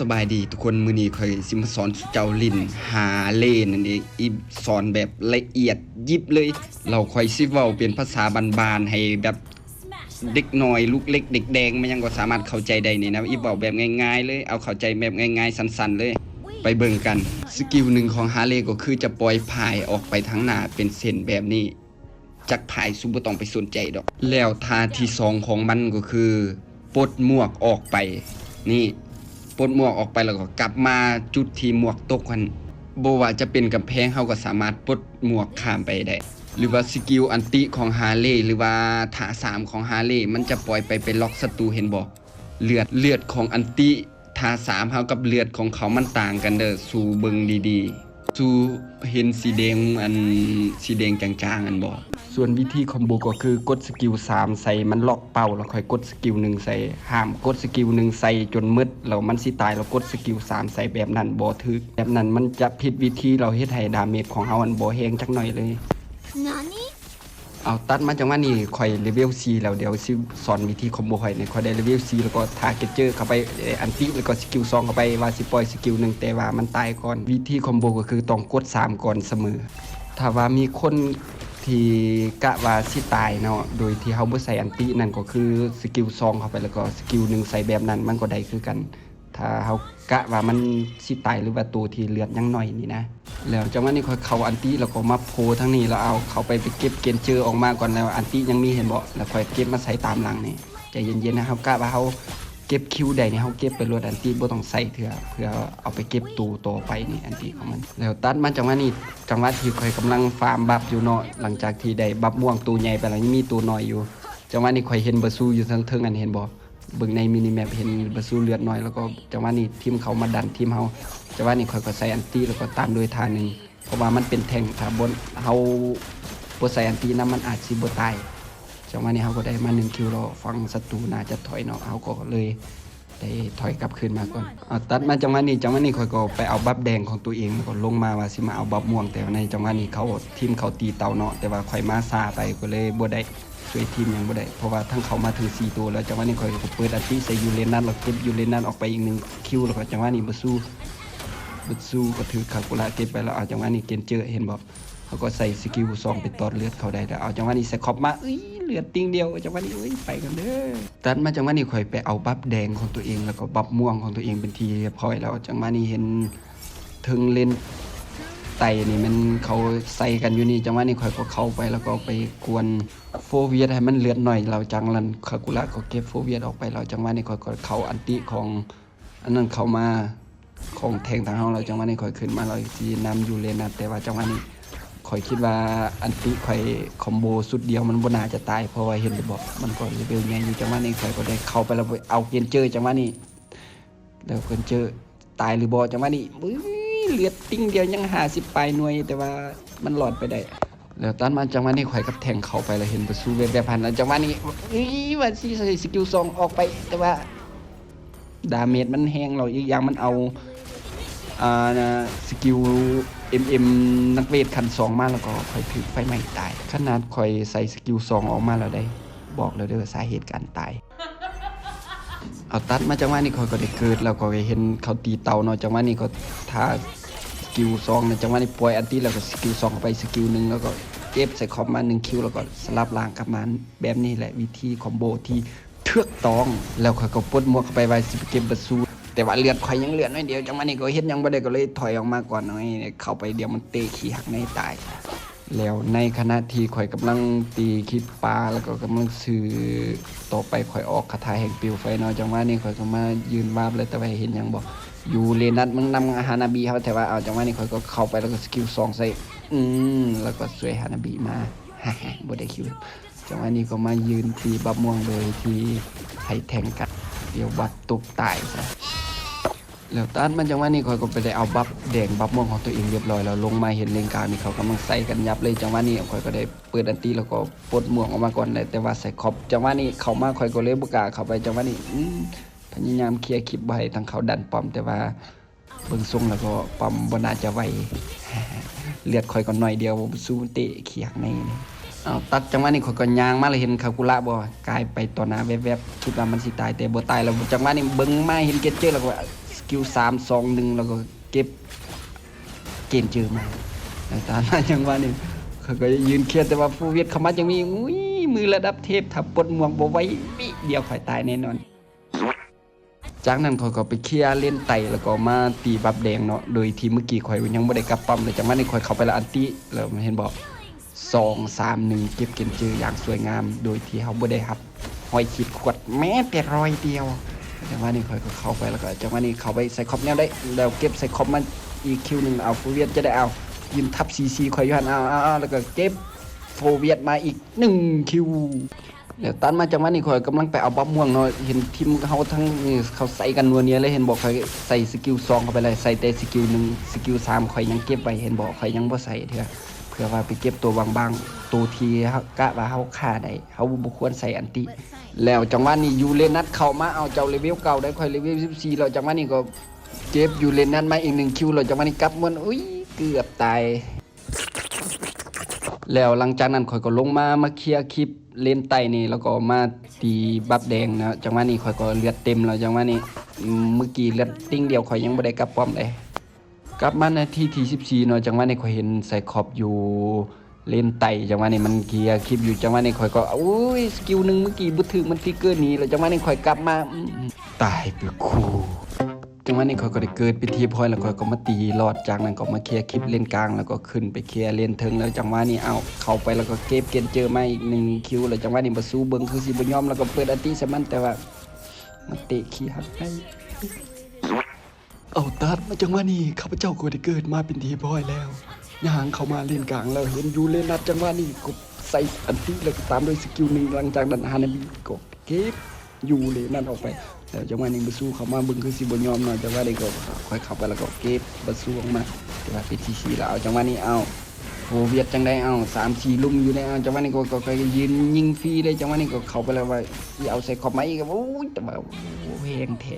สบายดีทุกคนมื้อนี้ข่อยสิมาสอนเจ้าลิ้นหาเล่นั่นเองอีสอนแบบละเอียดยิบเลยเราข่อยสิเว้าเป็นภาษาบ้านๆให้แบบเด็กน้อยลูกเล็กเด็กแดงมันยังก็สามารถเข้าใจได้นี่นะอีเว้าแบบง่ายๆเลยเอาเข้าใจแบบง่ายๆสั้นๆเลยไปเบิ่งกันสกิลหนึ่งของฮาร์เลย์ก็คือจะปล่อยพายออกไปทางหน้าเป็นเส้นแบบนี้จักพายซุบ่ต้องไปสนใจดอกแล้วท่าที่2ของมันก็คือปลดหมวกออกไปนี่ปลดหมวกออกไปแล้วก็กลับมาจุดที่หมวกตกกันบ่ว่าจะเป็นกำแพงเฮาก็สามารถปลดหมวกข้ามไปได้หรือว่าสกิลอันติของฮาร์เลย์หรือว่าท่า3ของฮาร์เลย์มันจะปล่อยไปล็อกศัตรูเห็นบ่เลือดของอันติท่า3เฮากับเลือดของเขามันต่างกันเด้อสู่เบิ่งดีๆสู่เห็นสีแดงสีแดงจางๆอันบ่ส่วนวิธีคอมโบก็คือกดสกิล3ใส่มันล็อกเป้าแล้วค่อยกดสกิล1ใส่ห้ามกดสกิล1ใส่จนมืดแล้วมันสิตายแล้วกดสกิล3ใส่แบบนั้นบ่ถึกแบบนั้นมันจะผิดวิธีเราเฮ็ดให้ดาเมจของเฮาอันบ่แฮงจักหน่อยเลยเอาตัดมาจังว่านี่ค่อยเลเวล4แล้วเดี๋ยวสิสอนวิธีคอมโบค่อยนี่ค่อยได้เลเวล4แล้วก็ทาร์เก็ตเจอร์เข้าไปอันติแล้วก็สกิล2เข้าไปว่าสิปล่อยสกิล1แต่ว่ามันตายก่อนวิธีคอมโบก็คือต้องกด3ก่อนเสมอถ้าว่ามีคนที่กะว่าสิตายเนาะโดยที่เฮาบ่ใส่อันตินั่นก็คือสกิล2เข้าไปแล้วก็สกิล1ใส่แบบนั้นมันก็ได้คือกันถ้าเฮากะว่ามันสิตายหรือว่าตัวที่เลือดยังน้อยนี่นะแล้วจังหวะนี้ค่อยเข้าอันติแล้วก็มาโผล่ทางนี้แล้วเอาเข้าไปเก็บเกนเจอร์ออกมาก่อนแล้วอันติยังมีเห็นบ่แล้วค่อยเก็บมาใส่ตามหลังนี่ใจเย็นๆนะเฮากะว่าเฮาเก็บคิวได้นี่เฮาเก็บไปรวดอันติบ่ต้องใส่เถื่อเพื่อเอาไปเก็บตูต่อไปนี่อันติของมันแล้วตัดมาจังหวะนี้จังหวะที่ค่อยกำลังฟาร์มบัฟอยู่เนาะหลังจากที่ได้บัฟม่วงตัวใหญ่ไปแล้วยังมีตัวน้อยอยู่จังหวะนี้ค่อยเห็นบาซูอยู่ทางเทิงอันเห็นบ่เบิ่งในมินิแมปเห็นบาซูเลือดน้อยแล้วก็จังหวะนี้ทีมเขามาดันทีมเฮาจังหวะนี้ค่อยก็ใส่อันติแล้วก็ตามด้วยท่านึงเพราะว่ามันเป็นแท่งถ้าบนเฮาบ่ใส่อันตินำมันอาจสิบ่ตายจังหวะนี้เฮาก็ได้มา1คิวแล้วฝั่งศัตรูน่าจะถอยเนาะเฮาก็เลยได้ถอยกลับคืนมาก่อนตัดมาจังหวะนี้ค่อยก็ไปเอาบัฟแดงของตัวเองแล้วก็ลงมาว่าสิมาเอาบัฟม่วงแต่ในจังหวะนี้เขาทีมเขาตีเต่าเนาะแต่ว่าค่อยมาช้าไปก็เลยบ่ได้ช่วยทีมยังบ่ได้เพราะว่าทั้งเขามาถึง4ตัวแล้วจังหวะนี้ค่อยก็เปิดอัลติใส่ยูเรนัสแล้วเก็บยูเรนัสออกไปอีก1คิวแล้วก็จังหวะนี้บ่สู้ก็ถือคากุระเก็บไปแล้วเอาจังหวะนี้เกนเจอเห็นบ่เขาก็ใส่สกิล2ไปตอดเลือดเขาได้แล้วเอาจังหวะนี้ใส่คอปมาเลือดติ่งเดียวจังหวะนี้ไปกันเด้อตัดมาจังหวะนี้ค่อยไปเอาบัฟแดงของตัวเองแล้วก็บัฟม่วงของตัวเองเป็นทีเรียบร้อยแล้วจังหวะนี้เห็นถึงเลนไตนี่มันเขาใส่กันอยู่นี่จังหวะนี้ค่อยก็เข้าไปแล้วก็ไปกวนโฟเวียดให้มันเลือดหน่อยเราจังลันคากุระก็เก็บโฟเวียดออกไปแล้วจังหวะนี้ค่อยก็เข้าอันติของอันนั้นเข้ามาของแทงทางเฮาเราจังหวะนี้ค่อยขึ้นมาเราสินำยูเรนัสแต่ว่าจังหวะนี้ข่อยคิดว่าอันติข่อยคอมโบสุดเดียวมันบ่น่าจะตายเพราะว่าเห็นได้บอกมันก็เลเวลใหญ่อยู่จังหวะนี้ข่อยก็ได้เข้าไปแล้วเอาเกนเจอร์จังหวะนี้แล้วเกนเจอร์ตายหรือบ่จังหวะนี้เลือดติ้งเดียวยัง50ปลายหน่วยแต่ว่ามันหลอดไปได้แล้วตอนมาจังหวะนี้ข่อยกับแทงเข้าไปแล้วเห็นบ่สู้แบบพันแล้วจังหวะนี้ว่าสิใส่สกิล2ออกไปแต่ว่าดาเมจมันแฮงเราอีกอย่างมันเอาสกิลนักเวทคัน2มาแล้วก็ค่อยถูกไฟไหม้ตายขนาดค่อยใส่สกิล2ออกมาแล้วได้บอกแล้วเด้อสาเหตุการตายเอาตัดมาจังหวะนี้ค่อยก็ได้เกิดแล้วก็เห็นเขาตีเต่าเนาะจังหวะนี้ก็ท่าสกิล2ในจังหวะนี้ปล่อยอันติแล้วก็สกิล2เข้าไปสกิล1แล้วก็เก็บใส่คอมมา1คิวแล้วก็สลับล่างกลับมาแบบนี้แหละวิธีคอมโบที่เทือกต้องแล้วค่อยก็ปลดหมวกเข้าไปไว้สิเก็บบัซูแต่ว่าเลือดข่อยยังเหลือน้อยเดียวจังหวะนี้ก็เฮ็ดยังบ่ได้ก็เลยถอยออกมาก่อนหน่อยเข้าไปเดี๋ยวมันเตะขี้หักในตายแล้วในขณะที่ข่อยกำลังตีคิดปลาแล้วก็กำลังซื้อต่อไปข่อยออกคาถาแห่งปิวไฟเนาะจังหวะนี้ข่อยก็มายืนวาบเลยแต่ว่าเห็นยังบ่อยู่เลนัดมึงนำฮานาบิเขาแต่ว่าเอาจังหวะนี้ข่อยก็เข้าไปแล้วก็สกิล2ใส่แล้วก็สวยฮานาบิมาบ่ได้คิวจังหวะนี้ก็มายืนตีบัฟม่วงโดยที่ให้แทงกันเดี๋ยวบัดตกตายซะแล้วตอนมันจังหวะนี้ข่อยก็ไปได้เอาบัฟแดงบัฟม่วงของตัวเองเรียบร้อยแล้วลงมาเห็นเลนกลางนี่เขากำลังใส่กันยับเลยจังหวะนี้ข่อยก็ได้เปิดอันตีแล้วก็ปลดม่วงออกมาก่อนเลยแต่ว่าใส่ครอบจังหวะนี้เข้ามาข่อยก็เลยบ่กล้าเข้าไปจังหวะนี้พยายามเคลียร์คลิปไว้ทางเขาดันป้อมแต่ว่าเบิ่งทรงแล้วก็ป้อมบ่น่าจะไหวเลือดข่อยก็น้อยเดียวสู้เตะเขียกในนี่เอาตัดจังหวะนี้ข่อยก็ย่างมาเลยเห็นคากุระบ่กลายไปต่อหน้าแวบๆคิดว่ามันสิตายแต่บ่ตายแล้วจังหวะนี้เบิ่งมาเห็นเกจเจอร์แล้วก็ส กิล3 2 1แล้วก็เก็บเกณฑ์เจอมาแต่ตอนนั้นยังว่านี่เขาก็ยืนเครียดแต่ว่าฟูเวียดเข้ามายังมีอุ้ยมือระดับเทพถ้าปลดหมวกบ่ไว้วิเดียวข่อยตายแน่นอนจากนั้นข่อยก็ไปเคลียร์เล่นไต่แล้วก็มาตีบัฟแดงเนาะโดยที่เมื่อกี้ข่อยยังบ่ได้กลับป้อมเลยจากนั้นนี่ข่อยเข้าไปแล้วอันติแล้วเห็นบ่2 3 1เก็บเกณฑ์เจออย่างสวยงามโดยที่เฮาบ่ได้รับหอยขีดขวดแม้แต่รอยเดียวจังหวะนี้ข่อยก็เข้าไปแล้วก็จังหวะนี้เข้าไปใส่คอมแนวได้แล้วเก็บใส่คอมมันอีกคิวนึงเอาฟูเวียดจะได้เอายืนทับซีซีข่อยอยู่หั่นเอาแล้วก็เก็บโฟเวียดมาอีก1คิวแล้วตันมาจังหวะนี้ข่อยกำลังไปเอาบัฟม่วงเนาะเห็นทีมเฮาทั้งนี่เขาใส่กันนัวเนียเลยเห็นบอกข่อยใส่สกิล2เข้าไปเลยใส่แต่สกิล1สกิล3ข่อยยังเก็บไว้เห็นบอกข่อยยังบ่ใส่เด้อเพื่อว่าไปเก็บตัวบางๆตัวที่เฮากะว่าเฮาฆ่าได้เฮาบ่ควรใส่อันติแล้วจังหวะนี้ยูเรนัสเข้ามาเอาเจ้าเลเวลเก่าได้ข่อยเลเวล14แล้วจังหวะนี้ก็เก็บยูเรนัสมาอีก1คิวแล้วจังหวะนี้กลับมันอุ้ยเกือบตายแล้วหลังจากนั้นข่อยก็ลงมาเคลียร์คลิปเลนไตนี่แล้วก็มาตีบัฟแดงนะจังหวะนี้ข่อยก็เลือดเต็มแล้วจังหวะนี้เมื่อกี้เลือดติ้งเดียวข่อยยังบ่ได้กลับป้อมเลยกลับมานาทีที่14เนาะจังหวะนี้ข่อยเห็นไซคอบอยู่เลนไตจังหวะนี้มันเคลียร์คลิปอยู่จังหวะนี้ข่อยก็อุ้ยสกิลนึงเมื่อกี้บ่ถึงมันฟิกเกอร์หนีแล้วจังหวะนี้ข่อยกลับมาตายไปคู่จังหวะนี้ข่อยก็ได้เกิดพิธีพอยแล้วข่อยก็มาตีรอดจากนั้นก็มาเคลียร์คลิปเลนกลางแล้วก็ขึ้นไปเคลียร์เลนเทิงแล้วจังหวะนี้เอาเข้าไปแล้วก็เก็บเกณฑ์เจอมาอีก1คิวแล้วจังหวะนี้บ่สู้เบิ่งคือสิบ่ยอมแล้วก็เปิดอันติใส่มันแต่ว่ามันเตะขี้หักได้เอาตัดมาจังหวะนี้ข้าพเจ้าก็ได้เกิดมาเป็นทีพอยแล้วย่างเข้ามาเลนกลางแล้วเห็นอยู่เลนนัดจังหวะนี้ก็ใส่อันติแล้วก็ตามด้วยสกิล1หลังจากนั้นฮานาบิก็เก็บอยู่เลนนั้นออกไปแล้วจังหวะนี้บ่สู้เข้ามาเบิ่งคือสิบ่ยอมเนาะจังหวะนี้ก็ค่อยเข้าไปแล้วก็เก็บบ่สู้ออกมาแต่ว่าเป็นทีแล้วเอาจังหวะนี้เอาโหเวียดจังได้เอา3-4ลุมอยู่ในเอาจังหวะนี้ก็ยืนยิงฟรีได้จังหวะนี้ก็เข้าไปแล้วว่าสิเอาใส่ขอบไม้อีกโอ้ยแต่ว่าโหแพงแท้